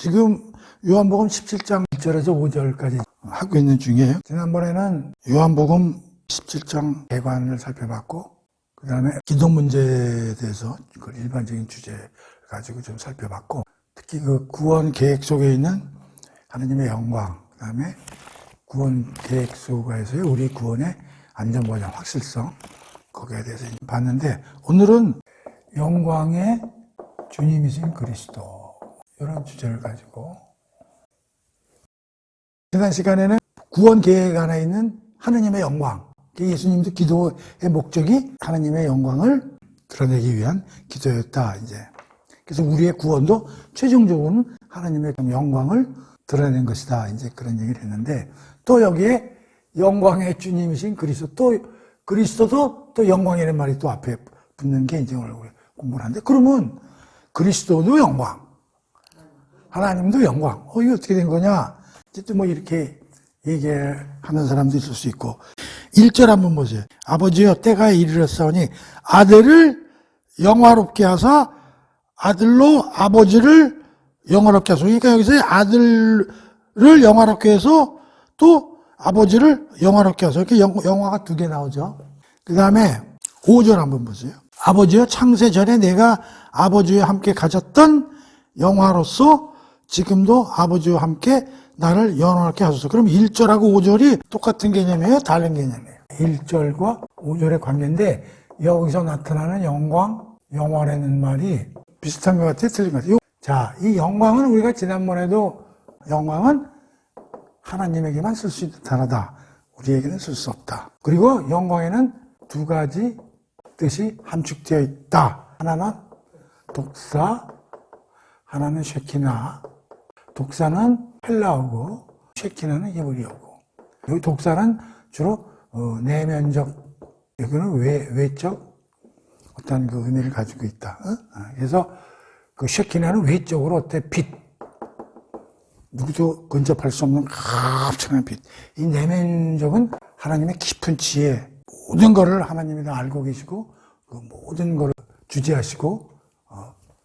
지금 요한복음 17장 1절에서 5절까지 하고 있는 중이에요. 지난번에는 요한복음 17장 개관을 살펴봤고, 그 다음에 기도 문제에 대해서 그 일반적인 주제 가지고 좀 살펴봤고, 특히 그 구원 계획 속에 있는 하나님의 영광, 그 다음에 구원 계획 속에서의 우리 구원의 안전보장, 확실성, 거기에 대해서 봤는데, 오늘은 영광의 주님이신 그리스도, 이런 주제를 가지고, 지난 시간에는 구원 계획 안에 있는 하나님의 영광, 예수님도 기도의 목적이 하나님의 영광을 드러내기 위한 기도였다, 이제. 그래서 우리의 구원도 최종적으로는 하나님의 영광을 드러낸 것이다, 이제 그런 얘기를 했는데, 또 여기에 영광의 주님이신 그리스도, 또 그리스도도 또 영광이라는 말이 또 앞에 붙는 게 이제 오늘 공부를 하는데, 그러면 그리스도도 영광, 하나님도 영광. 이게 어떻게 된 거냐? 어쨌든 뭐 이렇게 얘기하는 사람도 있을 수 있고. 1절 한번 보세요. 아버지여 때가 이르렀사오니 아들을 영화롭게 하사 아들로 아버지를 영화롭게 하소서. 그러니까 여기서 아들을 영화롭게 해서 또 아버지를 영화롭게 하소서. 이렇게 영화가 두 개 나오죠. 그 다음에 5절 한번 보세요. 아버지여 창세 전에 내가 아버지와 함께 가졌던 영화로서 지금도 아버지와 함께 나를 영화롭게 하소서. 그럼 1절하고 5절이 똑같은 개념이에요? 다른 개념이에요? 1절과 5절의 관계인데, 여기서 나타나는 영광, 영화라는 말이 비슷한 것 같아요? 틀린 것 같아요? 자, 이 영광은 우리가 지난번에도 영광은 하나님에게만 쓸 수 있는 단어다. 우리에게는 쓸 수 없다. 그리고 영광에는 두 가지 뜻이 함축되어 있다. 하나는 독사, 하나는 쉐키나. 독사는 헬라어고 쉐키나는 히브리어고. 여기 독사는 주로 내면적, 여기는 외적 어떤 그 의미를 가지고 있다. 그래서 그 쉐키나는 외적으로 어때 빛, 누구도 근접할 수 없는 갑창한 빛. 이 내면적은 하나님의 깊은 지혜, 모든 것을 하나님이 다 알고 계시고 그 모든 것을 주재하시고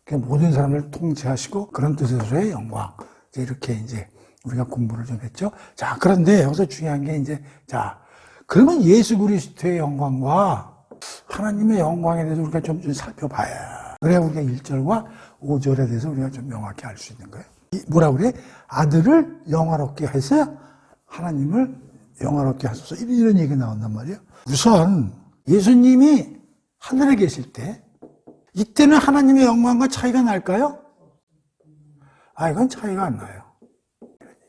그 모든 사람을 통치하시고 그런 뜻에서의 영광. 이렇게 이제 우리가 공부를 좀 했죠. 자, 그런데 여기서 중요한 게 이제, 자, 그러면 예수 그리스도의 영광과 하나님의 영광에 대해서 우리가 좀 살펴봐야, 그래야 우리가 1절과 5절에 대해서 우리가 좀 명확히 알 수 있는 거예요. 뭐라 그래? 아들을 영화롭게 해서 하나님을 영화롭게 하소서. 이런 얘기가 나온단 말이에요. 우선 예수님이 하늘에 계실 때, 이때는 하나님의 영광과 차이가 날까요? 이건 차이가 안 나요.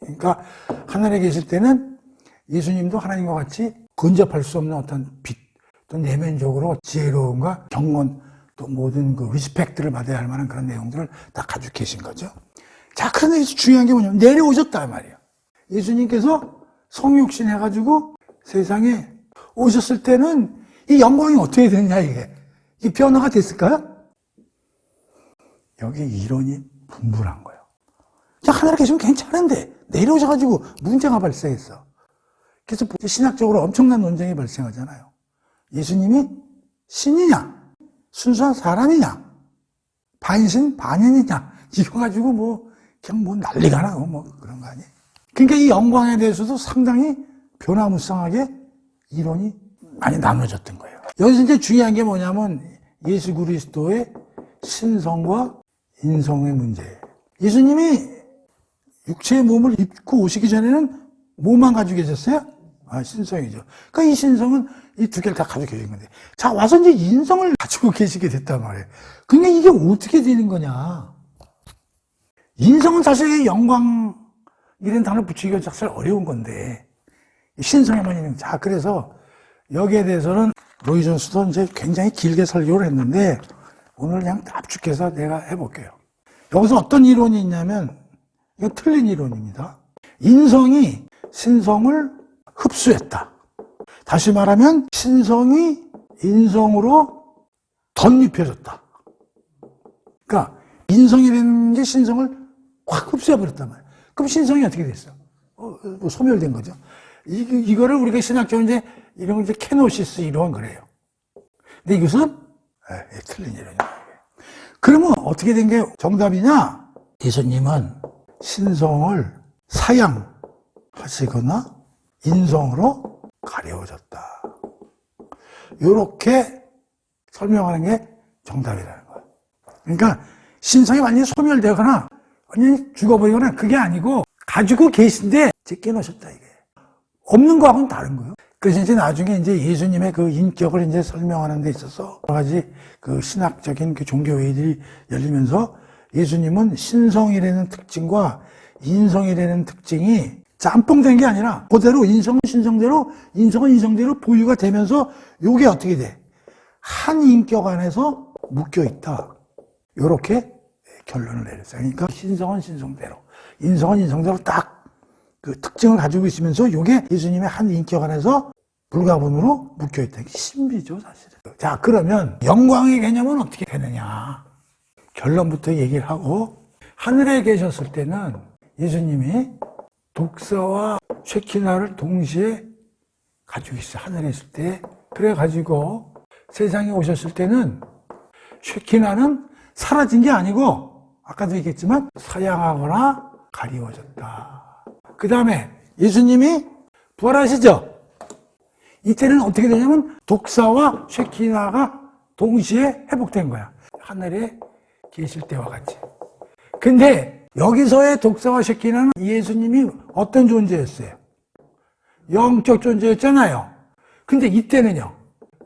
그러니까 하늘에 계실 때는 예수님도 하나님과 같이 근접할 수 없는 어떤 빛, 또 내면적으로 지혜로움과 경건, 또 모든 그 리스펙트를 받아야 할 만한 그런 내용들을 다 가지고 계신 거죠. 자, 그런데 여기서 중요한 게 뭐냐면 내려오셨다 말이에요. 예수님께서 성육신 해가지고 세상에 오셨을 때는 이 영광이 어떻게 되느냐, 이게 변화가 됐을까요? 여기 이론이 분분한 거예요. 자, 하늘에 계시면 괜찮은데 내려오셔가지고 문제가 발생했어. 그래서 신학적으로 엄청난 논쟁이 발생하잖아요. 예수님이 신이냐, 순수한 사람이냐, 반신 반인이냐, 이거 가지고 그냥 난리가 나고 그런 거 아니에요. 그러니까 이 영광에 대해서도 상당히 변화무쌍하게 이론이 많이 나눠졌던 거예요. 여기서 이제 중요한 게 뭐냐면 예수 그리스도의 신성과 인성의 문제예요. 예수님이 육체의 몸을 입고 오시기 전에는 뭐만 가지고 계셨어요? 신성이죠. 그러니까 이 신성은 이 두 개를 다 가지고 계신 건데, 자, 와서 이제 인성을 가지고 계시게 됐단 말이에요. 그러니까 이게 어떻게 되는 거냐? 인성은 사실 영광, 이런 단어를 붙이기가 사실 어려운 건데, 신성에만 있는, 자, 그래서 여기에 대해서는 로이 존스도 이제 굉장히 길게 설교를 했는데, 오늘 그냥 압축해서 내가 해볼게요. 여기서 어떤 이론이 있냐면, 이건 틀린 이론입니다. 인성이 신성을 흡수했다. 다시 말하면 신성이 인성으로 덧입혀졌다. 그러니까 인성이라는 게 신성을 확 흡수해버렸단 말이에요. 그럼 신성이 어떻게 됐어? 소멸된 거죠. 이거를 우리가 신학적으로 이제 이런 걸 이제 케노시스 이런 거래요. 근데 이것은 틀린 이론이에요. 그러면 어떻게 된 게 정답이냐? 예수님은 신성을 사양하시거나 인성으로 가려워졌다. 이렇게 설명하는 게 정답이라는 거예요. 그러니까 신성이 완전히 소멸되거나 완전히 죽어버리거나 그게 아니고 가지고 계신데 이제 깨놓으셨다 이게. 없는 거하고는 다른 거예요. 그래서 이제 나중에 이제 예수님의 그 인격을 이제 설명하는 데 있어서 여러 가지 그 신학적인 그 종교회의들이 열리면서 예수님은 신성이라는 특징과 인성이라는 특징이 짬뽕된 게 아니라 그대로 인성은 신성대로 인성은 인성대로 보유가 되면서 요게 어떻게 돼? 한 인격 안에서 묶여 있다. 요렇게 결론을 내렸어요. 그러니까 신성은 신성대로 인성은 인성대로 딱 그 특징을 가지고 있으면서 요게 예수님의 한 인격 안에서 불가분으로 묶여 있다. 이게 신비죠, 사실은. 자, 그러면 영광의 개념은 어떻게 되느냐? 결론부터 얘기를 하고, 하늘에 계셨을 때는 예수님이 독사와 쉐키나를 동시에 가지고 있어요. 하늘에 있을 때. 그래가지고 세상에 오셨을 때는 쉐키나는 사라진 게 아니고, 아까도 얘기했지만, 사양하거나 가리워졌다. 그 다음에 예수님이 부활하시죠? 이때는 어떻게 되냐면 독사와 쉐키나가 동시에 회복된 거야. 하늘에 계실 때와 같이. 근데 여기서의 독사와 쉐키나는 예수님이 어떤 존재였어요? 영적 존재였잖아요. 근데 이때는요.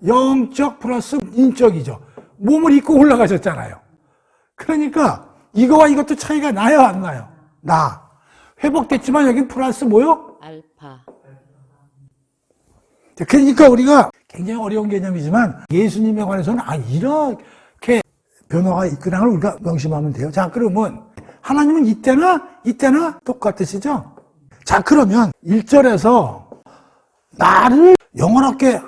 영적 플러스 인적이죠. 몸을 입고 올라가셨잖아요. 그러니까 이거와 이것도 차이가 나요, 안 나요? 나. 회복됐지만 여긴 플러스 뭐요? 알파. 그러니까 우리가 굉장히 어려운 개념이지만 예수님에 관해서는 이렇게 변화가 있구나를 우리가 명심하면 돼요. 자, 그러면 하나님은 이때나 똑같으시죠? 자, 그러면 1절에서 나를 영원하게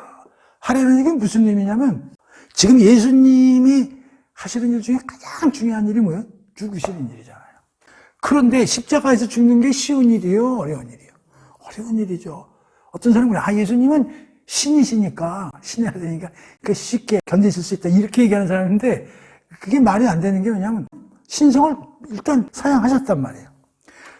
하려는 얘기는 무슨 의미냐면 지금 예수님이 하시는 일 중에 가장 중요한 일이 뭐예요? 죽으시는 일이잖아요. 그런데 십자가에서 죽는 게 쉬운 일이에요? 어려운 일이에요? 어려운 일이죠. 어떤 사람은 예수님은 신이시니까 신해야 되니까 그러니까 쉽게 견디실 수 있다 이렇게 얘기하는 사람인데 그게 말이 안 되는 게 왜냐하면 신성을 일단 사양하셨단 말이에요.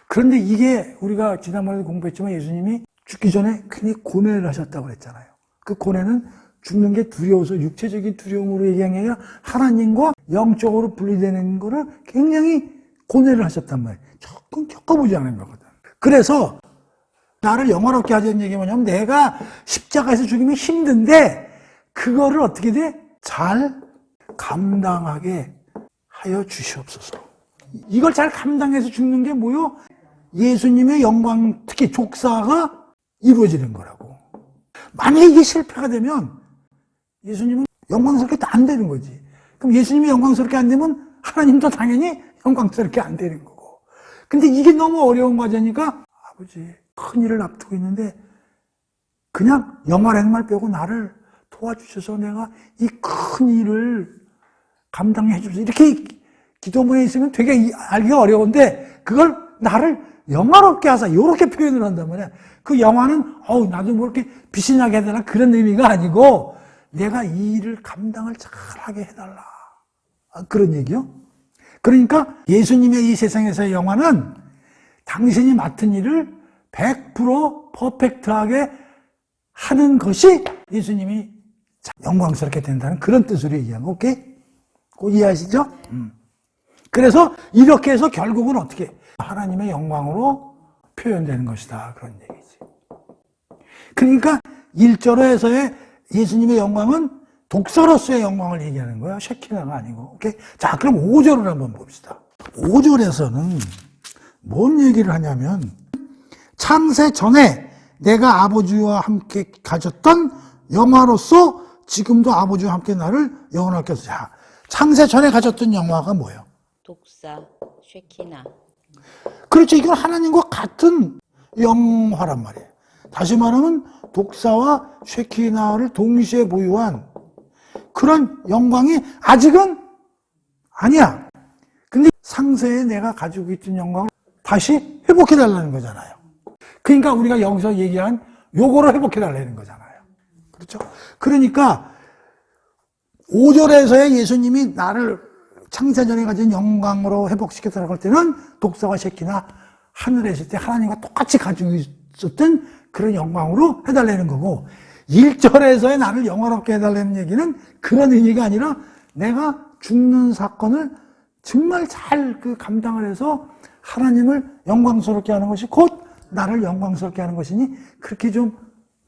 그런데 이게 우리가 지난번에도 공부했지만 예수님이 죽기 전에 괜히 고뇌를 하셨다고 그랬잖아요. 그 고뇌는 죽는 게 두려워서 육체적인 두려움으로 얘기한 게 아니라 하나님과 영적으로 분리되는 거를 굉장히 고뇌를 하셨단 말이에요. 조금 겪어보지 않은 거거든. 그래서 나를 영원롭게 하자는 얘기가 뭐냐면 내가 십자가에서 죽으면 힘든데 그거를 어떻게 돼? 잘 감당하게 하여 주시옵소서. 이걸 잘 감당해서 죽는 게 뭐요? 예수님의 영광, 특히 족사가 이루어지는 거라고. 만약에 이게 실패가 되면 예수님은 영광스럽게 안 되는 거지. 그럼 예수님이 영광스럽게 안 되면 하나님도 당연히 영광스럽게 안 되는 거고. 근데 이게 너무 어려운 과제니까 아버지 큰 일을 앞두고 있는데 그냥 영화라는 말 빼고 나를 도와주셔서 내가 이 큰 일을 감당해 주셔서 이렇게 기도문에 있으면 되게 알기가 어려운데 그걸 나를 영화롭게 하사 이렇게 표현을 한단 말이야. 그 영화는 나도 뭐 이렇게 빛이 나게 해달라 그런 의미가 아니고 내가 이 일을 감당을 잘하게 해달라 그런 얘기요. 그러니까 예수님의 이 세상에서의 영화는 당신이 맡은 일을 100% 퍼펙트하게 하는 것이 예수님이 영광스럽게 된다는 그런 뜻으로 얘기한 거. 오케이? 꼭 이해하시죠? 그래서 이렇게 해서 결국은 어떻게 하나님의 영광으로 표현되는 것이다 그런 얘기지. 그러니까 1절에서의 예수님의 영광은 독사로서의 영광을 얘기하는 거야. 쉐키나가 아니고. 오케이? 자, 그럼 5절을 한번 봅시다. 5절에서는 뭔 얘기를 하냐면 창세 전에 내가 아버지와 함께 가졌던 영화로서 지금도 아버지와 함께 나를 영원하게 해서. 자, 창세 전에 가졌던 영화가 뭐예요? 독사, 쉐키나. 그렇죠. 이건 하나님과 같은 영화란 말이에요. 다시 말하면 독사와 쉐키나를 동시에 보유한 그런 영광이 아직은 아니야. 근데 상세에 내가 가지고 있던 영광을 다시 회복해달라는 거잖아요. 그러니까 우리가 여기서 얘기한 요거를 회복해달라는 거잖아요. 그렇죠? 그러니까 5절에서의 예수님이 나를 창세전에 가진 영광으로 회복시켰다고 할 때는 독사와 쉐키나 하늘에 있을 때 하나님과 똑같이 가지고 있었던 그런 영광으로 해달라는 거고, 1절에서의 나를 영화롭게 해달라는 얘기는 그런 의미가 아니라 내가 죽는 사건을 정말 잘 감당을 해서 하나님을 영광스럽게 하는 것이 곧 나를 영광스럽게 하는 것이니 그렇게 좀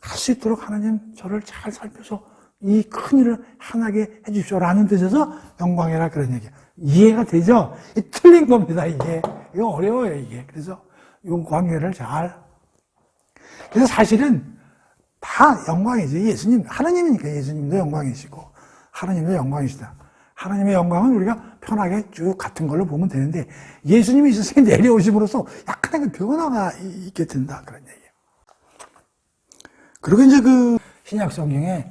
할 수 있도록 하나님 저를 잘 살펴서 이 큰 일을 하나게 해주십시오라는 뜻에서 영광이라 그런 얘기예요. 이해가 되죠? 틀린 겁니다, 이게. 이거 어려워요, 이게. 그래서 이 관계를 잘. 그래서 사실은 다 영광이죠. 예수님, 하나님이니까 예수님도 영광이시고, 하나님도 영광이시다. 하나님의 영광은 우리가 편하게 쭉 같은 걸로 보면 되는데, 예수님이 이 세상에 내려오심으로써 약간의 변화가 있게 된다. 그런 얘기예요. 그리고 이제 신약 성경에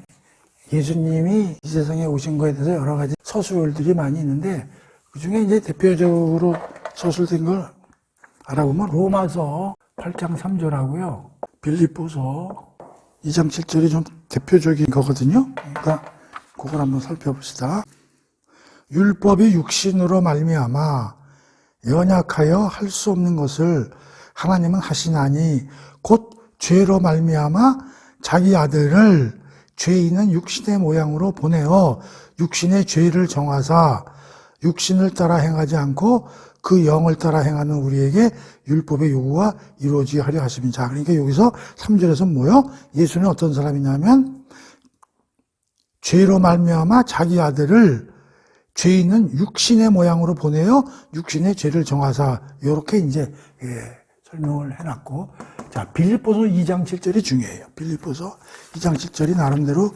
예수님이 이 세상에 오신 거에 대해서 여러 가지 서술들이 많이 있는데, 그 중에 이제 대표적으로 서술된 걸 알아보면 로마서 8장 3절하고요. 빌립보서 2장 7절이 좀 대표적인 거거든요. 그러니까 그걸 한번 살펴봅시다. 율법이 육신으로 말미암아 연약하여 할 수 없는 것을 하나님은 하시나니 곧 죄로 말미암아 자기 아들을 죄 있는 육신의 모양으로 보내어 육신의 죄를 정하사 육신을 따라 행하지 않고 그 영을 따라 행하는 우리에게 율법의 요구가 이루어지게 하려 하십니다. 자, 그러니까 여기서 3절에서 뭐요? 예수는 어떤 사람이냐면 죄로 말미암아 자기 아들을 죄 있는 육신의 모양으로 보내어 육신의 죄를 정하사 이렇게 이제 설명을 해놨고, 자, 빌립보서 2장 7절이 중요해요. 빌립보서 2장 7절이 나름대로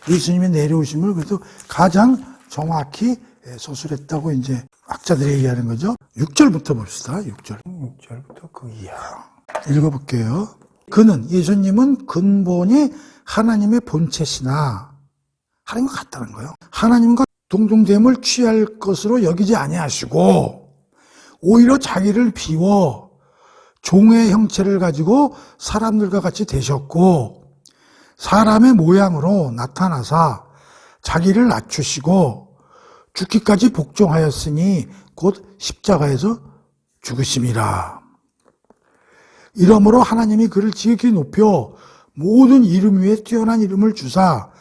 예수님의 내려오심을 그래도 가장 정확히 서술했다고 이제 학자들이 얘기하는 거죠. 6절부터 봅시다. 6절부터 그 이하 읽어볼게요. 그는, 예수님은 근본이 하나님의 본체시나 하나님과 같다는 거예요. 하나님과 동등됨을 취할 것으로 여기지 아니하시고 오히려 자기를 비워 종의 형체를 가지고 사람들과 같이 되셨고 사람의 모양으로 나타나사 자기를 낮추시고 죽기까지 복종하였으니 곧 십자가에서 죽으심이라. 이러므로 하나님이 그를 지극히 높여 모든 이름 위에 뛰어난 이름을 주사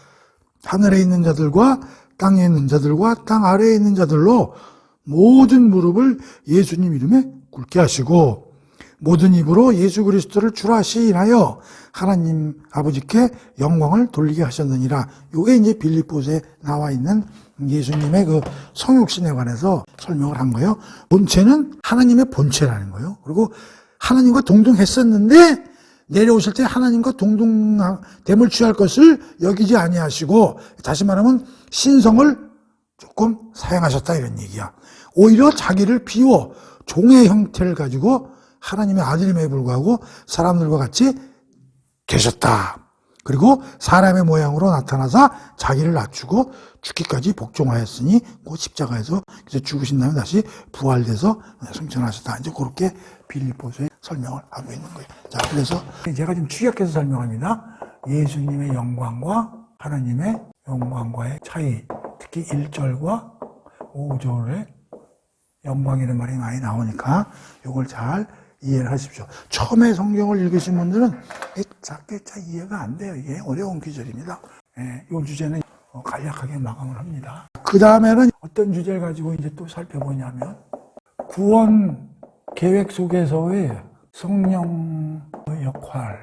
하늘에 있는 자들과 땅에 있는 자들과 땅 아래에 있는 자들로 모든 무릎을 예수님 이름에 꿇게 하시고 모든 입으로 예수 그리스도를 주라 시인하여 하나님 아버지께 영광을 돌리게 하셨느니라. 이게 이제 빌립보서에 나와 있는 예수님의 그 성육신에 관해서 설명을 한 거예요. 본체는 하나님의 본체라는 거예요. 그리고 하나님과 동등했었는데 내려오실 때 하나님과 동등됨을 취할 것을 여기지 아니하시고, 다시 말하면 신성을 조금 사용하셨다 이런 얘기야. 오히려 자기를 비워 종의 형태를 가지고 하나님의 아들임에 불구하고 사람들과 같이 되셨다. 그리고 사람의 모양으로 나타나서 자기를 낮추고 죽기까지 복종하였으니 그 십자가에서 죽으신 다음에 다시 부활돼서 승천하셨다. 이제 그렇게 빌립보서에 설명을 하고 있는 거예요. 자, 그래서 제가 지금 축약해서 설명합니다. 예수님의 영광과 하나님의 영광과의 차이, 특히 1절과 5절에 영광이라는 말이 많이 나오니까 이걸 잘 이해를 하십시오. 처음에 성경을 읽으신 분들은 잘 이해가 안 돼요. 이게 어려운 구절입니다. 이 주제는 간략하게 마감을 합니다. 그 다음에는 어떤 주제를 가지고 이제 또 살펴보냐면 구원 계획 속에서의 성령의 역할.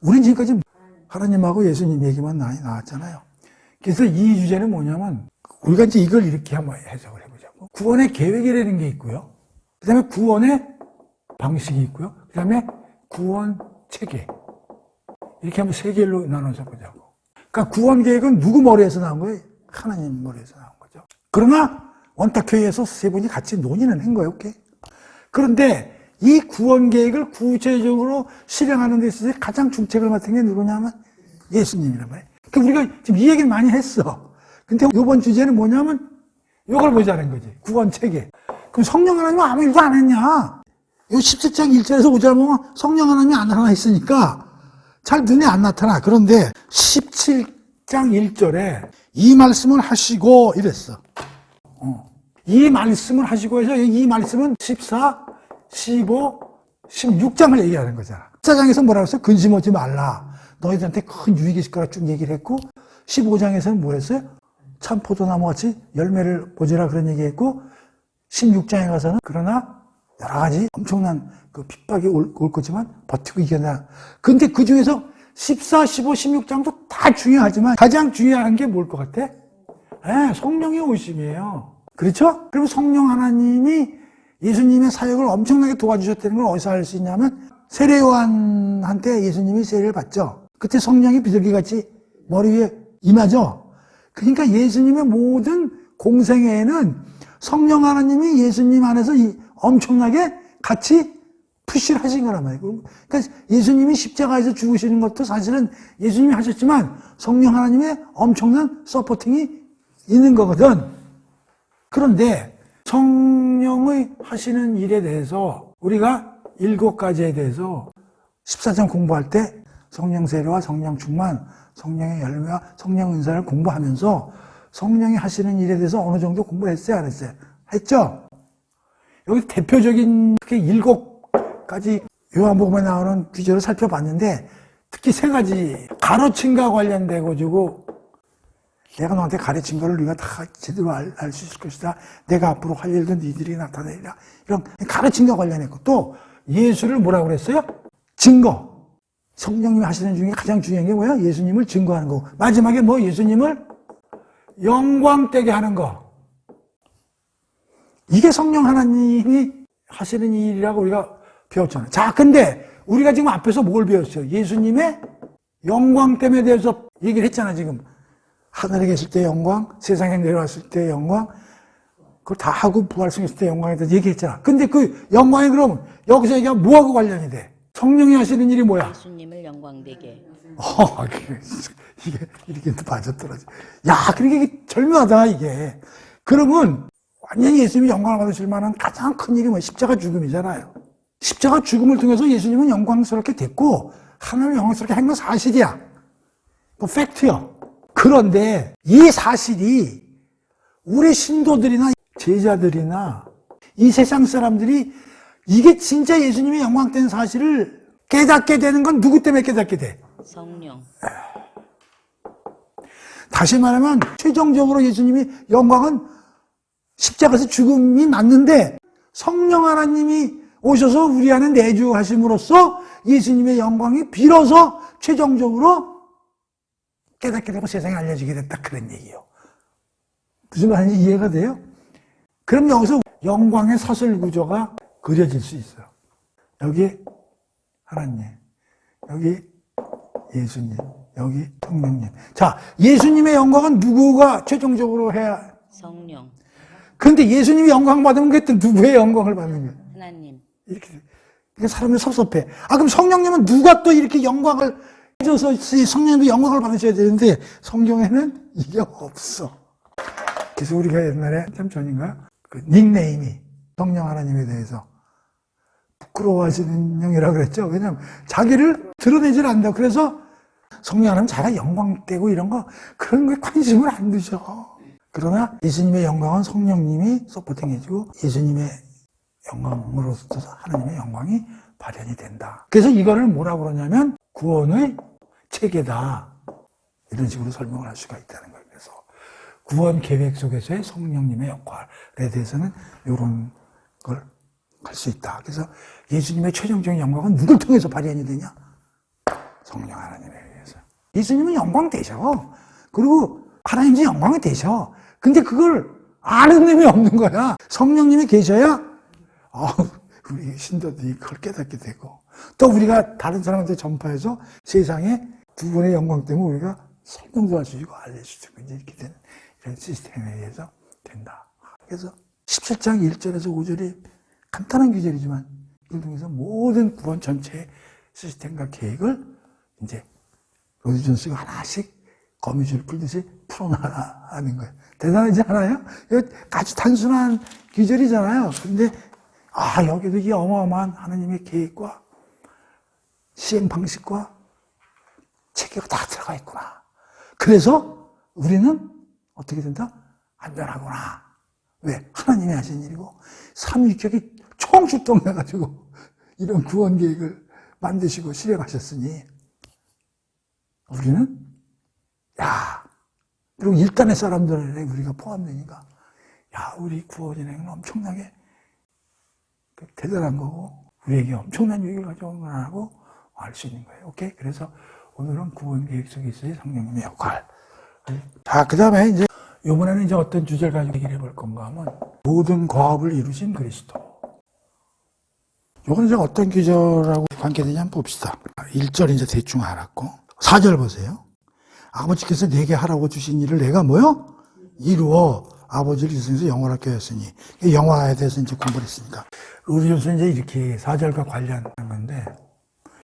우린 지금까지 하나님하고 예수님 얘기만 많이 나왔잖아요. 그래서 이 주제는 뭐냐면 우리가 이제 이걸 이렇게 한번 해석을 해보자고. 구원의 계획이라는 게 있고요. 그 다음에 구원의 방식이 있고요. 그 다음에 구원 체계. 이렇게 한번 세 개로 나눠서 보자고. 그러니까 구원 계획은 누구 머리에서 나온 거예요? 하나님 머리에서 나온 거죠. 그러나 원탁회의에서 세 분이 같이 논의는 한 거예요. 오케이? 그런데 이 구원 계획을 구체적으로 실행하는 데 있어서 가장 중책을 맡은 게 누구냐면 예수님이란 말이에요. 그러니까 우리가 지금 이 얘기를 많이 했어. 근데 이번 주제는 뭐냐면 이걸 보자는 거지. 구원 체계. 그럼 성령 하나님은 아무 일도 안 했냐? 이 17장 1절에서 5절 보면 성령 하나님이 안 하나 있으니까 잘 눈에 안 나타나. 그런데 17장 1절에 이 말씀을 하시고 이랬어. 이 말씀을 하시고 해서 이 말씀은 14, 15, 16장을 얘기하는 거잖아. 14장에서 뭐라고 했어요? 근심하지 말라. 너희들한테 큰 유익이 있을 거라 쭉 얘기를 했고, 15장에서는 뭐 했어요? 참 포도나무 같이 열매를 보지라 그런 얘기했고, 16장에 가서는 그러나 여러 가지 엄청난 그 핍박이 올 거지만 버티고 이겨내. 근데 그 중에서 14, 15, 16장도 다 중요하지만 가장 중요한 게 뭘 것 같아? 성령의 오심이에요. 그렇죠? 그럼 성령 하나님이 예수님의 사역을 엄청나게 도와주셨다는 걸 어디서 알 수 있냐면 세례요한한테 예수님이 세례를 받죠. 그때 성령이 비둘기같이 머리 위에 임하죠. 그러니까 예수님의 모든 공생애에는 성령 하나님이 예수님 안에서 엄청나게 같이 푸시를 하신 거란 말이에요. 그러니까 예수님이 십자가에서 죽으시는 것도 사실은 예수님이 하셨지만 성령 하나님의 엄청난 서포팅이 있는 거거든. 그런데 성령의 하시는 일에 대해서 우리가 7가지에 대해서 14장 공부할 때 성령 세례와 성령 충만, 성령의 열매와 성령 은사를 공부하면서 성령이 하시는 일에 대해서 어느 정도 공부를 했어요, 안 했어요? 했죠? 여기 대표적인 특히 7가지 요한복음에 나오는 구절을 살펴봤는데 특히 3가지 가르침과 관련돼 가지고 내가 너한테 가르친 거를 네가 다 제대로 알 수 있을 것이다. 내가 앞으로 할 일도 니들이 나타내리라. 이런 가르침과 관련했고 또 예수를 뭐라고 그랬어요? 증거. 성령님이 하시는 중에 가장 중요한 게 뭐야? 예수님을 증거하는 거고 마지막에 뭐 예수님을 영광되게 하는 거. 이게 성령 하나님이 하시는 일이라고 우리가 배웠잖아요. 자, 근데 우리가 지금 앞에서 뭘 배웠어요? 예수님의 영광됨에 대해서 얘기를 했잖아, 지금. 하늘에 계실 때 영광, 세상에 내려왔을 때 영광, 그걸 다 하고 부활성에 있을 때 영광에 대해서 얘기했잖아. 근데 그 영광이 그럼 여기서 얘기하면 뭐하고 관련이 돼? 성령이 하시는 일이 뭐야? 예수님을 영광되게. 이게 이렇게 빠져떨어져. 야, 그러니까 이게 절묘하다, 이게. 그러면 완전히 예수님이 영광을 받으실 만한 가장 큰 일이 뭐야? 십자가 죽음이잖아요. 십자가 죽음을 통해서 예수님은 영광스럽게 됐고 하나님을 영광스럽게 한 건 사실이야. 그 팩트야. 그런데 이 사실이 우리 신도들이나 제자들이나 이 세상 사람들이 이게 진짜 예수님의 영광된 사실을 깨닫게 되는 건 누구 때문에 깨닫게 돼? 성령. 다시 말하면 최종적으로 예수님이 영광은 십자가에서 죽음이 맞는데 성령 하나님이 오셔서 우리 안에 내주하심으로써 예수님의 영광이 비로소 최종적으로 깨닫게 되고 세상에 알려지게 됐다. 그런 얘기예요. 무슨 말인지 이해가 돼요? 그럼 여기서 영광의 사슬 구조가 그려질 수 있어요. 여기 하나님, 여기 예수님, 여기 성령님. 자, 예수님의 영광은 누구가 최종적으로 해야? 성령. 그런데 예수님이 영광 받으면 그때 누구의 영광을 받는 거예요? 하나님. 이렇게. 그러니까 사람들이 섭섭해. 그럼 성령님은 누가 또 이렇게 영광을 해줘서 성령님도 영광을 받으셔야 되는데 성경에는 이게 없어. 그래서 우리가 옛날에 참 전인가? 그 닉네임이 성령 하나님에 대해서 부끄러워하시는 영이라고 그랬죠. 왜냐하면 자기를 드러내질 않는다. 그래서 성령 하나님 자기가 영광되고 이런 거 그런 거에 관심을 안 두셔. 그러나 예수님의 영광은 성령님이 서포팅해주고 예수님의 영광으로서 하나님의 영광이 발현이 된다. 그래서 이거를 뭐라고 그러냐면 구원의 체계다. 이런 식으로 설명을 할 수가 있다는 거예요. 그래서 구원 계획 속에서의 성령님의 역할에 대해서는 이런 걸 할 수 있다. 그래서 예수님의 최종적인 영광은 누굴 통해서 발현이 되냐? 성령 하나님에 의해서. 예수님은 영광 되셔. 그리고 하나님도 영광이 되셔. 근데 그걸 아는 놈이 없는 거야. 성령님이 계셔야 우리 신도들이 그걸 깨닫게 되고 또 우리가 다른 사람한테 전파해서 세상에 두 분의 영광 때문에 우리가 설명도 할 수 있고 알릴 수 있고 이제 이렇게 되는 이런 시스템에 의해서 된다. 그래서 17장 1절에서 5절이 간단한 구절이지만 이걸 통해서 모든 구원 전체의 시스템과 계획을 이제 로드 존스가 하나씩 거미줄 풀듯이 풀어나가는 거예요. 대단하지 않아요? 이거 아주 단순한 구절이잖아요. 근데 여기도 이 어마어마한 하나님의 계획과 시행 방식과 체계가 다 들어가 있구나. 그래서 우리는 어떻게 된다? 안전하구나. 왜? 하나님이 하신 일이고 삼위격이 총출동해가지고 이런 구원 계획을 만드시고 실행하셨으니 우리는 그리고 일단의 사람들에 우리가 포함되니까 우리 구원인행은 엄청나게 대단한 거고 우리에게 엄청난 유익을 가져온 거라고 알 수 있는 거예요. 오케이? 그래서 오늘은 구원 계획 속에 있어요. 성령님의 역할. 자, 그 다음에 이제 이번에는 이제 어떤 주제를 가지고 얘기를 해볼 건가 하면 모든 과업을 이루신 그리스도. 이건 이제 어떤 기절하고 관계되냐 한번 봅시다. 1절 이제 대충 알았고 4절 보세요. 아버지께서 내게 하라고 주신 일을 내가 뭐요? 이루어 아버지를 이승에서 영원하게 하였으니 영화에 대해서 이제 공부를 했으니까 우리 교수는 이제 이렇게 4절과 관련한 건데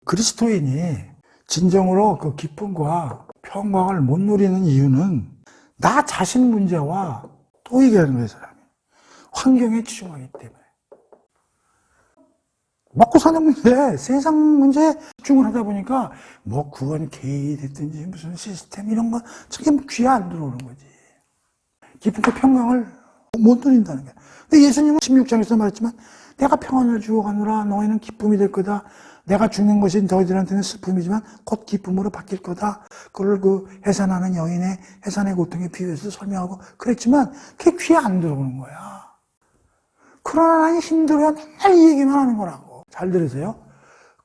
그리스도인이 진정으로 그 기쁨과 평강을 못 누리는 이유는 나 자신 문제와 또 얘기하는 거예요, 사람이. 환경에 치중하기 때문에. 먹고 사는 문제, 세상 문제에 집중을 하다 보니까 뭐 구원 계획이 됐든지 무슨 시스템 이런 거 저게 귀에 안 들어오는 거지. 기쁨과 평강을 못 누린다는 거야. 근데 예수님은 16장에서 말했지만 내가 평안을 주어 가노라 너희는 기쁨이 될 거다. 내가 죽는 것이 너희들한테는 슬픔이지만 곧 기쁨으로 바뀔 거다. 그걸 그 해산하는 여인의 해산의 고통에 비유해서 설명하고 그랬지만 그게 귀에 안 들어오는 거야. 그러나 나는 힘들어야 맨날 이 얘기만 하는 거라고. 잘 들으세요.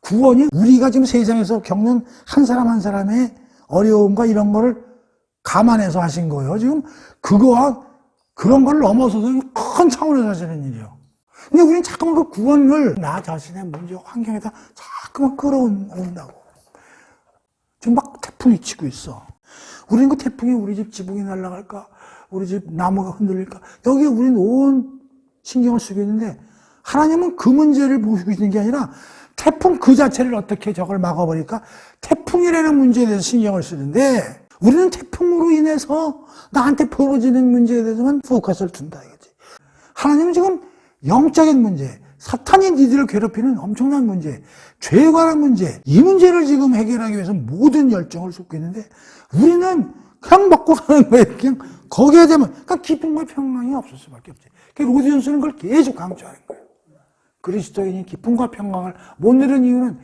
구원이 우리가 지금 세상에서 겪는 한 사람 한 사람의 어려움과 이런 거를 감안해서 하신 거예요. 지금 그거와 그런 걸 넘어서서 큰 차원에서 하시는 일이에요. 근데 우리는 자꾸만 그 구원을 나 자신의 문제, 환경에다 자꾸만 끌어온다고. 지금 막 태풍이 치고 있어. 우리는 그 태풍이 우리 집 지붕이 날아갈까? 우리 집 나무가 흔들릴까? 여기에 우리는 온 신경을 쓰고 있는데 하나님은 그 문제를 보시고 있는 게 아니라 태풍 그 자체를 어떻게 저걸 막아버릴까? 태풍이라는 문제에 대해서 신경을 쓰는데 우리는 태풍으로 인해서 나한테 벌어지는 문제에 대해서만 포커스를 둔다 이거지. 하나님은 지금 영적인 문제, 사탄이 니들을 괴롭히는 엄청난 문제, 죄에 관한 문제, 이 문제를 지금 해결하기 위해서 모든 열정을 쏟고 있는데 우리는 그냥 먹고 사는 거예요. 그냥 거기에 되면 그러니까 기쁨과 평강이 없을 수밖에 없지. 로디언스는 그걸 계속 강조하는 거예요. 그리스도인이 기쁨과 평강을 못 누리는 이유는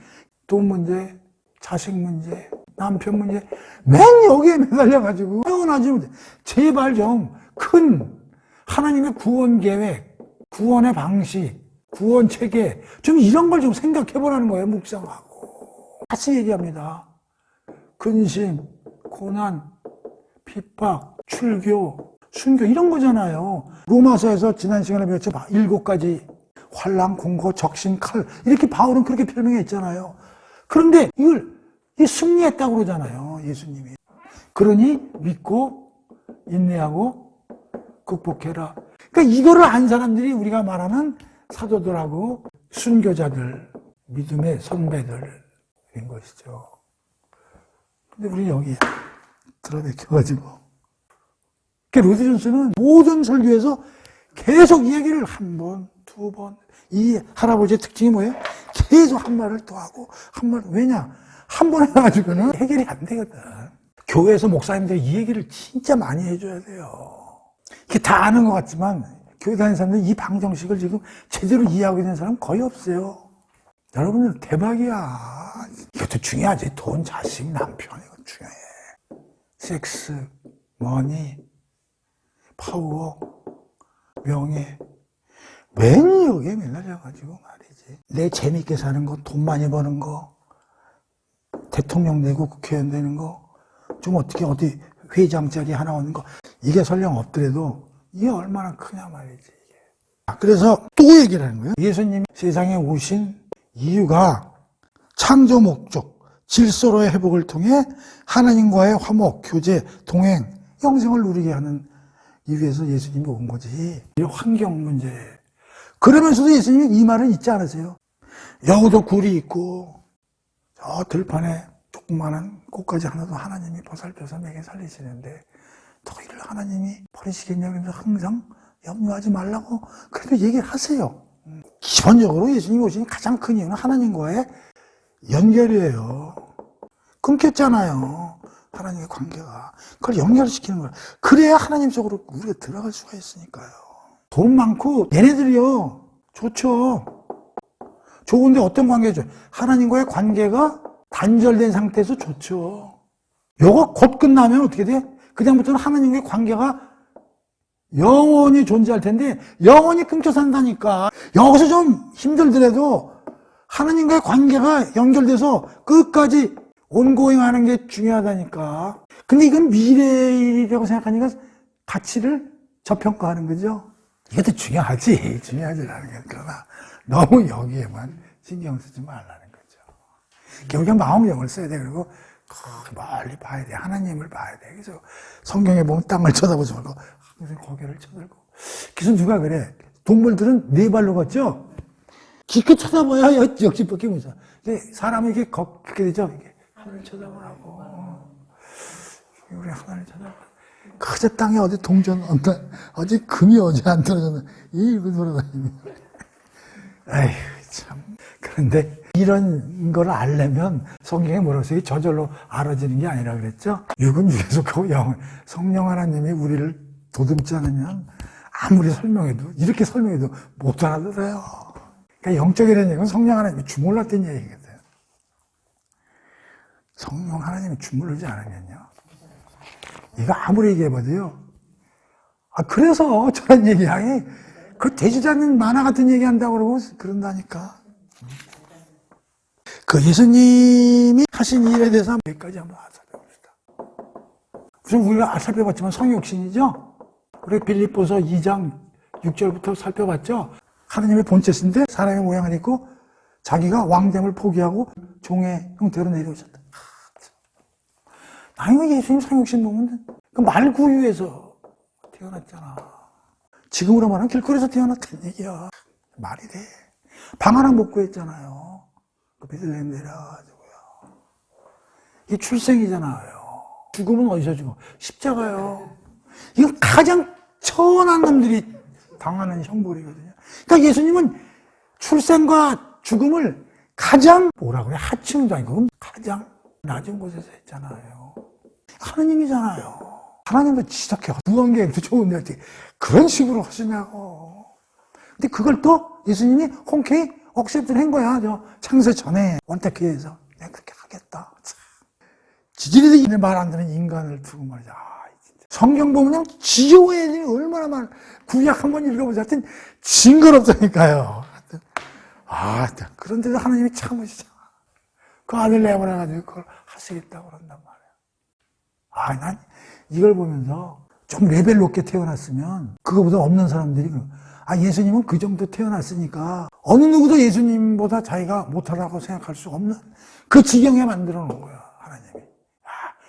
돈 문제, 자식 문제, 남편 문제 맨 여기에 매달려가지고 태어나지 못해. 제발 좀 큰 하나님의 구원 계획, 구원의 방식, 구원 체계 좀 이런 걸 좀 생각해보라는 거예요. 묵상하고 다시 얘기합니다. 근심, 고난, 핍박, 출교, 순교 이런 거잖아요. 로마서에서 지난 시간에 배웠죠. 7가지 환난, 공고, 적신, 칼 이렇게 바울은 그렇게 설명했잖아요. 그런데 이걸 승리했다고 그러잖아요. 예수님이. 그러니 믿고 인내하고 극복해라. 그러니까 이거를 안 사람들이 우리가 말하는 사도들하고 순교자들, 믿음의 선배들인 것이죠. 근데 우리 여기 들어박혀가지고. 그러니까 로디 존스는 모든 설교에서 계속 이 얘기를 한 번, 두 번. 이 할아버지의 특징이 뭐예요? 계속 한 말을 또 하고, 한 말, 왜냐? 한 번 해가지고는 해결이 안 되거든. 교회에서 목사님들이 이 얘기를 진짜 많이 해줘야 돼요. 이게 다 아는 것 같지만, 교회 다니는 사람들이 이 방정식을 지금 제대로 이해하고 있는 사람은 거의 없어요. 여러분들 대박이야. 이것도 중요하지. 돈, 자식, 남편, 이거 중요해. 섹스, 머니, 파워, 명예. 맨 여기에 매달려가지고 말이지. 내 재밌게 사는 거, 돈 많이 버는 거, 대통령 되고 국회의원 되는 거, 좀 어떻게 어디 회장 자리 하나 오는 거, 이게 설령 없더라도 이게 얼마나 크냐 말이지. 이게. 그래서 또 얘기를 하는 거예요. 예수님이 세상에 오신 이유가 창조 목적, 질서로의 회복을 통해 하나님과의 화목, 교제, 동행, 영생을 누리게 하는 이유에서 예수님이 온 거지. 이 환경 문제. 그러면서도 예수님이 이 말은 잊지 않으세요. 여우도 굴이 있고 저 들판에 조그마한 꽃가지 하나도 하나님이 보살펴서 내게 살리시는데 너희를 하나님이 버리시겠냐고 하면서 항상 염려하지 말라고 그래도 얘기를 하세요. 기본적으로 예수님이 오신 가장 큰 이유는 하나님과의 연결이에요. 끊겼잖아요. 하나님의 관계가. 그걸 연결시키는 거예요. 그래야 하나님 속으로 우리가 들어갈 수가 있으니까요. 돈 많고 얘네들이요. 좋죠. 좋은데 어떤 관계죠? 하나님과의 관계가 단절된 상태에서 좋죠. 요거 곧 끝나면 어떻게 돼? 그다음부터는 하나님과의 관계가 영원히 존재할 텐데 영원히 끊겨 산다니까. 여기서 좀 힘들더라도 하나님과의 관계가 연결돼서 끝까지 온고잉하는 게 중요하다니까. 근데 이건 미래의 일이라고 생각하니까 가치를 저평가하는 거죠. 이것도 중요하지. 중요하지라는 게. 그러나 너무 여기에만 신경 쓰지 말라는 거죠. 우리가 마음경을 써야 돼. 그리고 멀리 봐야 돼. 하나님을 봐야 돼. 그래서 성경에 보면 땅을 쳐다보지 말고 항상 고개를 쳐들고. 그래서 누가 그래? 동물들은 네 발로 걷죠? 기껏 쳐다봐야 역시 뻗기면서. 사람이 이렇게 걷게 되죠? 이게 하늘을 쳐다보라고. 우리 하늘을 쳐다보라고. 그저 땅에 어디 동전 어디 금이 어디 안 떨어졌나 이거 돌아다니는. 아휴 참. 그런데 이런 걸 알려면 성경에 뭐라고 써요? 저절로 알아지는 게 아니라 그랬죠. 육은 육에 속하고 영은 성령 하나님이 우리를 도듬지 않으면 아무리 설명해도 이렇게 설명해도 못 알아들어요. 그러니까 영적이라는 얘기는 성령 하나님이 주물렀던 얘기거든요. 성령 하나님이 주물르지 않으면요. 이거 아무리 얘기해봐도요. 그래서 저런 얘기하기, 그 되지도 않는 만화 같은 얘기 한다고 그러고 그런다니까. 그 예수님이 하신 일에 대해서 여기까지 한번 살펴봅시다. 우선 우리가 살펴봤지만 성육신이죠? 우리 빌립보서 2장 6절부터 살펴봤죠? 하나님의 본체신데 사람의 모양을 입고 자기가 왕됨을 포기하고 종의 형태로 내려오셨다. 나는 예수님 성육신 보면 그 말구유에서 태어났잖아. 지금으로 말하면 길거리에서 태어났다는 얘기야. 말이 돼. 방 하나 못 구했잖아요. 그 베들레헴 내려가지고요. 이게 출생이잖아요. 죽음은 어디서 죽어? 십자가요. 이건 가장 천한 놈들이 당하는 형벌이거든요. 그러니까 예수님은 출생과 죽음을 가장 뭐라 그래? 하층도 아니고 가장 낮은 곳에서 했잖아요. 하나님이잖아요. 하나님도 지적해. 무관계도 좋은데 어떻게 그런 식으로 하시냐고. 근데 그걸 또 예수님이 흔쾌히 억셉트를 한 거야. 저 창세 전에 원테크에서 내가 그렇게 하겠다. 지질이도 말 안 듣는 인간을 두고 말이야. 성경 보면 지조의 애들이 얼마나 많아. 구약 한번 읽어보자. 하여튼 징그럽다니까요. 그런데도 하나님이 참으시잖아. 그 아들 내보내가지고 그걸 하시겠다고 그런단 말이야. 난 이걸 보면서 좀 레벨 높게 태어났으면 그거보다 없는 사람들이 예수님은 그 정도 태어났으니까 어느 누구도 예수님보다 자기가 못하다고 생각할 수 없는 그 지경에 만들어 놓은 거야, 하나님이.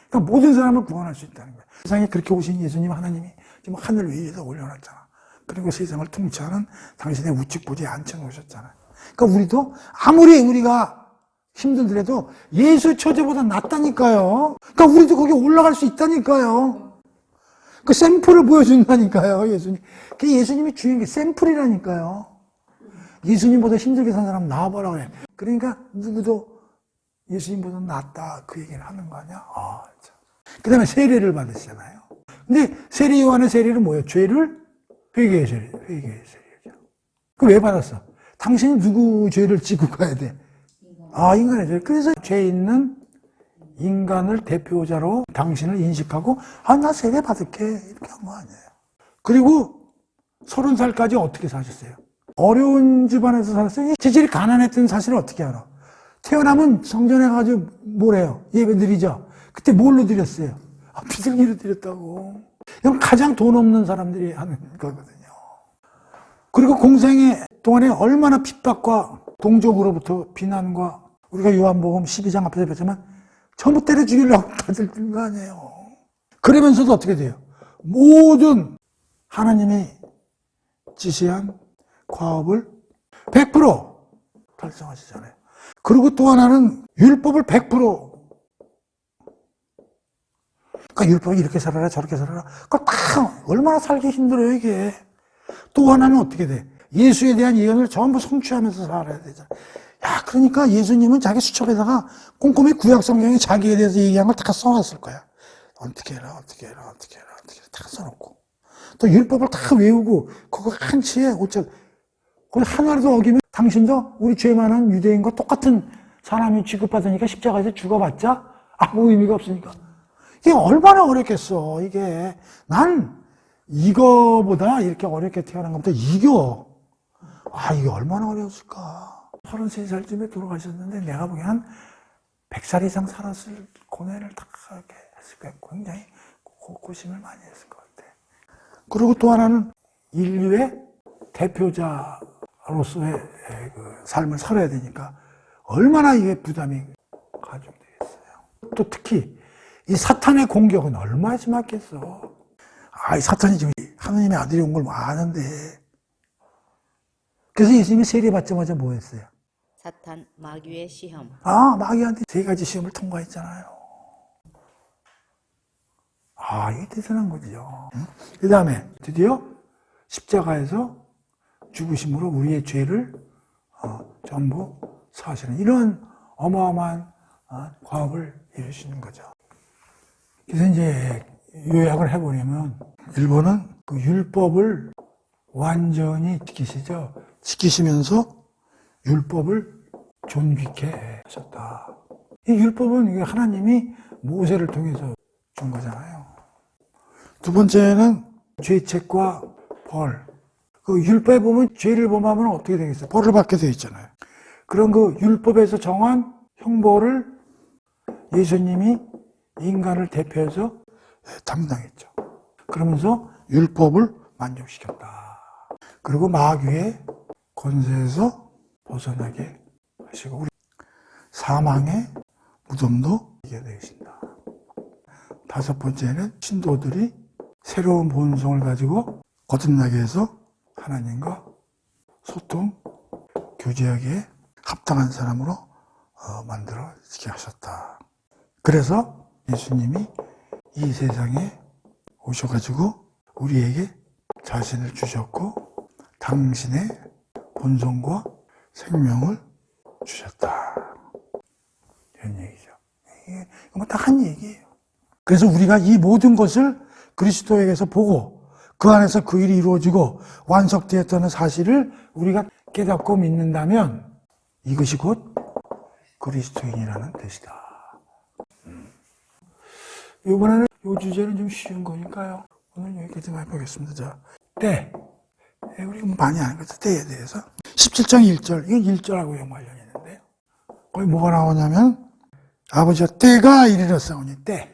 그러니까 모든 사람을 구원할 수 있다는 거야. 세상에 그렇게 오신 예수님 하나님이 지금 하늘 위에서 올려놨잖아. 그리고 세상을 통치하는 당신의 우측 보좌에 앉혀놓으셨잖아. 그러니까 우리도 아무리 우리가 힘들더라도 예수 처제보다 낫다니까요. 그러니까 우리도 거기 올라갈 수 있다니까요. 그 샘플을 보여준다니까요, 예수님. 그 예수님이 중요한 게 샘플이라니까요. 예수님보다 힘들게 산 사람 나와보라 그래. 그러니까 누구도 예수님보다 낫다 그 얘기를 하는 거 아니야? 그 다음에 세례를 받으시잖아요. 근데 세례 요한의 세례는 뭐예요? 죄를 회개의 세례, 회개의 세례죠. 그 왜 받았어? 당신이 누구 죄를 지고 가야 돼? 인간의 죄. 그래서 죄 있는 인간을 대표자로 당신을 인식하고 나 세례 받을게 이렇게 한 거 아니에요. 그리고 30살까지 어떻게 사셨어요? 어려운 집안에서 살았어요. 재질이 가난했던 사실을 어떻게 알아? 태어나면 성전에 가지고 뭘 해요? 예배 드리죠. 그때 뭘로 드렸어요? 비둘기로 드렸다고. 이건 가장 돈 없는 사람들이 하는 거거든요. 그리고 공생애 동안에 얼마나 핍박과 동족으로부터 비난과 우리가 요한복음 12장 앞에서 봤지만 전부 때려 죽이려고 다들 든 거 아니에요. 그러면서도 어떻게 돼요? 모든 하나님이 지시한 과업을 100% 달성하시잖아요. 그리고 또 하나는 율법을 100% 그러니까 율법이 이렇게 살아라 저렇게 살아라 그걸 다 얼마나 살기 힘들어요 이게. 또 하나는 어떻게 돼? 예수에 대한 예언을 전부 성취하면서 살아야 되잖아. 그러니까 예수님은 자기 수첩에다가 꼼꼼히 구약 성경에 자기에 대해서 얘기한 걸 다 써놨을 거야. 어떻게 해라 어떻게 해라 어떻게 해라 어떻게 해라 다 써놓고 또 율법을 다 외우고 그거 한치에 거기 하나라도 어기면 당신도 우리 죄 많은 유대인과 똑같은 사람이 취급받으니까 십자가에서 죽어봤자 아무 의미가 없으니까. 이게 얼마나 어렵겠어, 이게. 난 이거보다 이렇게 어렵게 태어난 것보다 이겨. 아, 이게 얼마나 어려웠을까. 33살쯤에 돌아가셨는데 내가 보기엔 한 100살 이상 살았을 고뇌를 다 이렇게 했을 거야. 굉장히 고심을 많이 했을 것 같아. 그리고 또 하나는 인류의 대표자로서의 그 삶을 살아야 되니까 얼마나 이게 부담이 가중되겠어요. 또 특히 이 사탄의 공격은 얼마나 심했겠어. 아, 이 사탄이 지금 하느님의 아들이 온 걸 아는데. 그래서 예수님이 세례받자마자 뭐 했어요? 사탄 마귀의 시험. 아, 마귀한테 3가지 시험을 통과했잖아요. 아, 이게 대단한 거죠. 그 다음에 드디어 십자가에서 죽으심으로 우리의 죄를 전부 사시는 이런 어마어마한 과업을 이루시는 거죠. 그래서 이제 요약을 해보려면 일본은 그 율법을 완전히 지키시죠. 지키시면서 율법을 존귀케 하셨다. 이 율법은 하나님이 모세를 통해서 준 거잖아요. 두 번째는 죄책과 벌. 그 율법에 보면 죄를 범하면 어떻게 되겠어요? 벌을 받게 되어 있잖아요. 그런 그 율법에서 정한 형벌을 예수님이 인간을 대표해서 담당했죠. 그러면서 율법을 만족시켰다. 그리고 마귀의 권세에서 벗어나게 하시고 우리 사망의 무덤도 이게 되신다. 5번째는 신도들이 새로운 본성을 가지고 거듭나게 해서 하나님과 소통, 교제하기에 합당한 사람으로 만들어지게 하셨다. 그래서 예수님이 이 세상에 오셔가지고 우리에게 자신을 주셨고 당신의 본성과 생명을 주셨다. 이런 얘기죠. 이게 뭐 다 한 얘기예요. 그래서 우리가 이 모든 것을 그리스도에게서 보고 그 안에서 그 일이 이루어지고 완성되었다는 사실을 우리가 깨닫고 믿는다면 이것이 곧 그리스도인이라는 뜻이다. 이번에는 이 주제는 좀 쉬운 거니까요. 오늘 여기까지 좀 해보겠습니다. 자, 때. 우리가 많이 아는 거죠. 때에 대해서. 17장 1절. 이건 1절하고 관련이 있는데요. 거기 뭐가 나오냐면 아버지가 때가 이르렀사오니 때.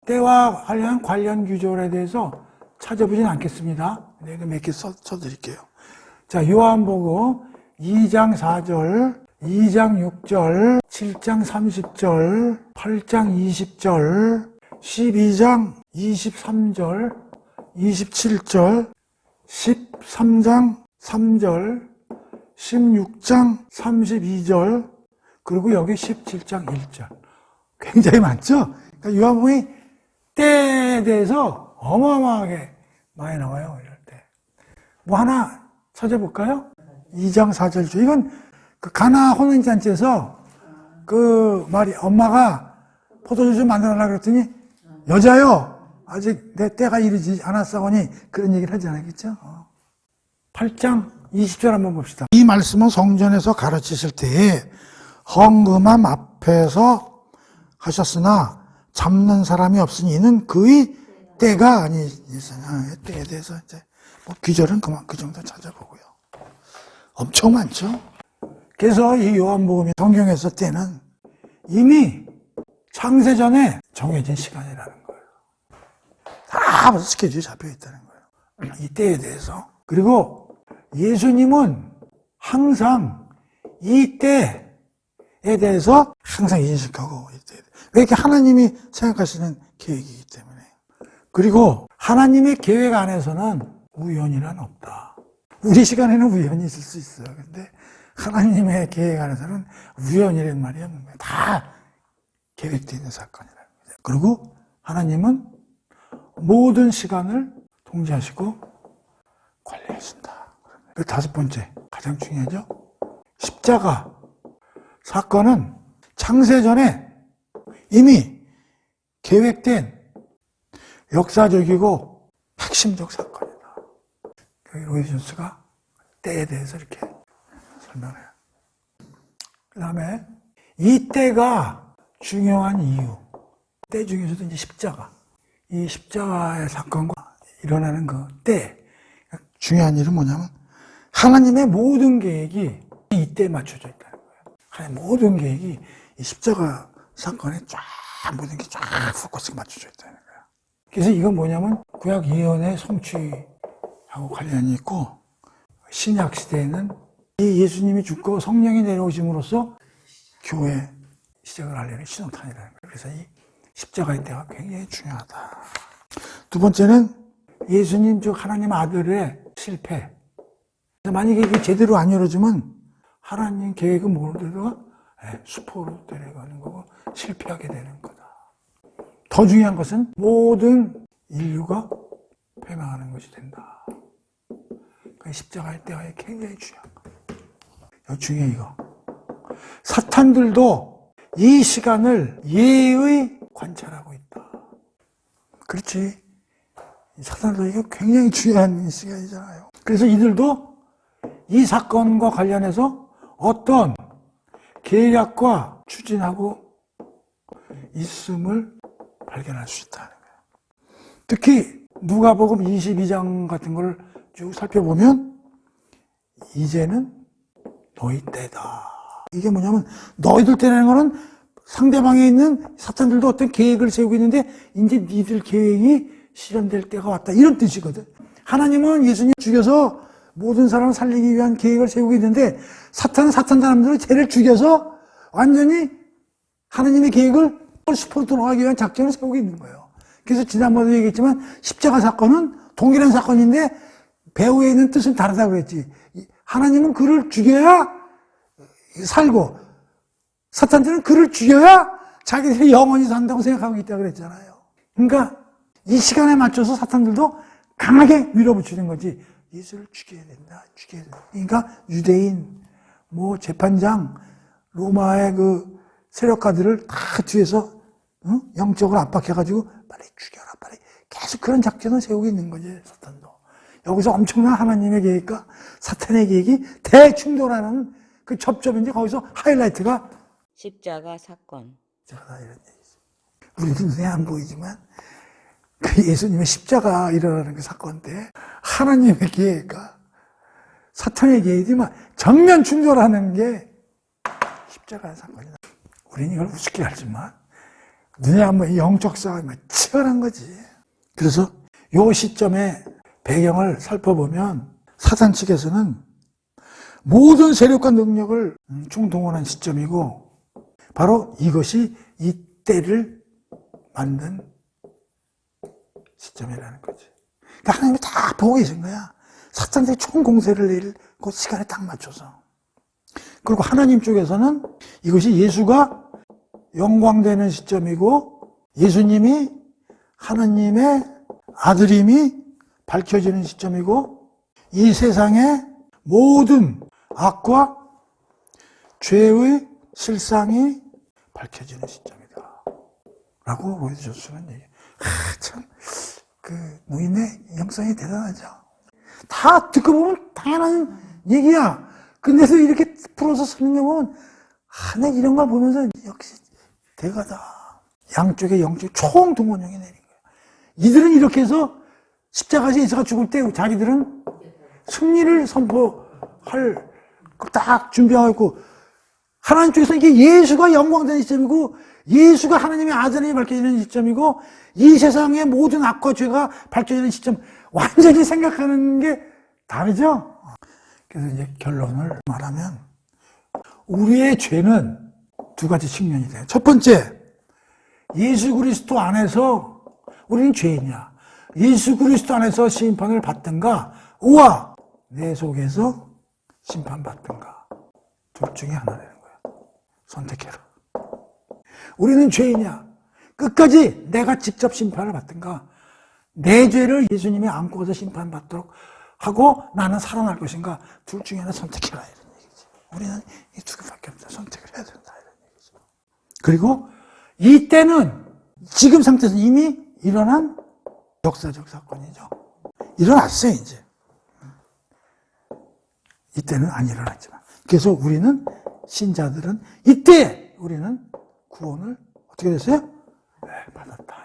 때와 관련 규절에 대해서 찾아보진 않겠습니다. 내가 몇 개 써드릴게요. 자, 요한복음 2장 4절, 2장 6절, 7장 30절, 8장 20절, 12장 23절, 27절, 13장 3절, 16장 32절, 그리고 여기 17장 1절. 굉장히 많죠? 그러니까 요한복음이 때에 대해서 어마어마하게 많이 나와요, 이럴 때. 뭐 하나 찾아볼까요? 2장 4절. 이건 그 가나 혼인잔치에서 그 말이 엄마가 포도주 좀 만들어라 그랬더니 여자요 아직 내 때가 이르지 않았사오니 그런 얘기를 하지 않았겠죠? 8장 20절 한번 봅시다. 이 말씀은 성전에서 가르치실 때에 헌금함 앞에서 하셨으나 잡는 사람이 없으니 이는 그의 때가 아니니라. 때에 대해서 이제 뭐 귀절은 그만 그 정도 찾아보고요. 엄청 많죠. 그래서 이 요한복음이 성경에서 때는 이미 창세전에 정해진 시간이라는 거예요. 다 벌써 스케줄이 잡혀 있다는 거예요. 이 때에 대해서. 그리고 예수님은 항상 이 때에 대해서 항상 인식하고 왜 이렇게 하나님이 생각하시는 계획이기 때문에. 그리고 하나님의 계획 안에서는 우연이란 없다. 우리 시간에는 우연이 있을 수 있어요. 근데 하나님의 계획 안에서는 우연이란 말이 없는 거예요. 다 계획되어 있는 사건이라는 거죠. 그리고 하나님은 모든 시간을 통제하시고 관리하신다. 그 5번째, 가장 중요하죠. 십자가 사건은 창세전에 이미 계획된 역사적이고 핵심적 사건이다. 로이 존스가 때에 대해서 이렇게 설명해요. 그 다음에 이 때가 중요한 이유, 때 중에서도 이제 십자가, 이 십자가의 사건과 일어나는 그 때, 중요한 일은 뭐냐면 하나님의 모든 계획이 이 때에 맞춰져 있다는 거예요. 하나님의 모든 계획이 이 십자가 사건에 쫙 모든 게 쫙 포커스가 맞춰져 있다는 거예요. 그래서 이건 뭐냐면 구약 예언의 성취하고 관련이 있고, 신약 시대에는 이 예수님이 죽고 성령이 내려오심으로써 교회 시작을 하려는 신호탄이라는 거예요. 그래서 이 십자가의 때가 굉장히 중요하다. 두 번째는 예수님 즉 하나님 아들의 실패. 만약에 이게 제대로 안 이루어지면 하나님 계획은 뭐로 수포로 데려가는 거고 실패하게 되는 거다. 더 중요한 것은 모든 인류가 패망하는 것이 된다. 그 십자가의 때가 굉장히 중요한 거예요. 여기 중요해 이거. 사탄들도 이 시간을 예의 관찰하고 있다. 그렇지. 사탄도 이게 굉장히 중요한 시간이잖아요. 그래서 이들도 이 사건과 관련해서 어떤 계략과 추진하고 있음을 발견할 수 있다는 거예요. 특히 누가복음 22장 같은 걸 쭉 살펴보면 이제는 너희 때다. 이게 뭐냐면 너희들 때라는 거는 상대방에 있는 사탄들도 어떤 계획을 세우고 있는데 이제 니들 계획이 실현될 때가 왔다. 이런 뜻이거든. 하나님은 예수님 죽여서 모든 사람을 살리기 위한 계획을 세우고 있는데 사탄은 사탄 사람들을 쟤를 죽여서 완전히 하나님의 계획을 수포로 돌아가기 위한 작전을 세우고 있는 거예요. 그래서 지난번에도 얘기했지만 십자가 사건은 동일한 사건인데 배후에 있는 뜻은 다르다고 그랬지. 하나님은 그를 죽여야 살고 사탄들은 그를 죽여야 자기들이 영원히 산다고 생각하고 있다고 그랬잖아요. 그러니까 이 시간에 맞춰서 사탄들도 강하게 밀어붙이는 거지. 예수를 죽여야 된다. 죽여야 된다. 그러니까 유대인, 재판장, 로마의 그 세력가들을 다 뒤에서 영적으로 압박해가지고 빨리 죽여라. 빨리 계속 그런 작전을 세우고 있는 거지. 사탄도. 여기서 엄청난 하나님의 계획과 사탄의 계획이 대충돌하는 그 접점인데 거기서 하이라이트가 십자가 사건. 십자가다 이런 얘기죠. 우리는 눈에 안 보이지만 그 예수님의 십자가 일어나는 그 사건 때 하나님의 계획과 사탄의 계획이 막 정면 충돌하는 게 십자가의 사건이다. 우리는 이걸 우습게 알지만 눈에 안 보이는 영적 싸움이 치열한 거지. 그래서 요 시점에 배경을 살펴보면 사탄 측에서는 모든 세력과 능력을 총동원한 시점이고 바로 이것이 이 때를 만든 시점이라는 거지. 그러니까 하나님이 다 보고 계신 거야. 사탄들이 총 공세를 내릴 그 시간에 딱 맞춰서. 그리고 하나님 쪽에서는 이것이 예수가 영광되는 시점이고 예수님이 하나님의 아들임이 밝혀지는 시점이고 이 세상의 모든 악과 죄의 실상이 밝혀지는 시점이다. 라고 로이드 존슨은 얘기해요. 참, 노인의 영성이 대단하죠. 다 듣고 보면 당연한 얘기야. 근데도 이렇게 풀어서 설명하면, 내 이런 걸 보면서 역시 대가다. 양쪽의 영적 총동원령이 내린 거예요. 이들은 이렇게 해서 십자가에서 예수가 죽을 때 자기들은 승리를 선포할 딱 준비하고 있고 하나님 쪽에서 이게 예수가 영광되는 시점이고 예수가 하나님의 아들이 밝혀지는 시점이고 이 세상의 모든 악과 죄가 밝혀지는 시점 완전히 생각하는 게 다르죠. 그래서 이제 결론을 말하면 우리의 죄는 두 가지 측면이 돼요. 첫 번째, 예수 그리스도 안에서 우리는 죄인이야. 예수 그리스도 안에서 심판을 받든가 우와 내 속에서 심판받든가 둘 중에 하나라는 거야. 선택해라. 우리는 죄인이야. 끝까지 내가 직접 심판을 받든가 내 죄를 예수님이 안고 가서 심판받도록 하고 나는 살아날 것인가 둘 중에 하나 선택해라 이런 얘기지. 우리는 이 두 개밖에 없다. 선택을 해야 된다 이런 얘기죠. 그리고 이때는 지금 상태에서 이미 일어난 역사적 사건이죠. 일어났어요 이제. 이때는 안 일어났지만. 그래서 우리는 신자들은 이때 우리는 구원을 어떻게 됐어요? 네, 받았다.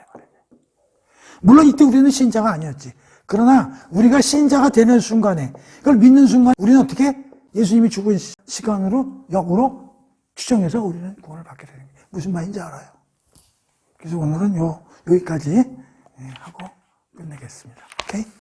물론 이때 우리는 신자가 아니었지. 그러나 우리가 신자가 되는 순간에 그걸 믿는 순간 우리는 어떻게 예수님이 죽은 시간으로 역으로 추정해서 우리는 구원을 받게 되는 거예요. 무슨 말인지 알아요? 그래서 오늘은 여기까지 하고 끝내겠습니다. 오케이?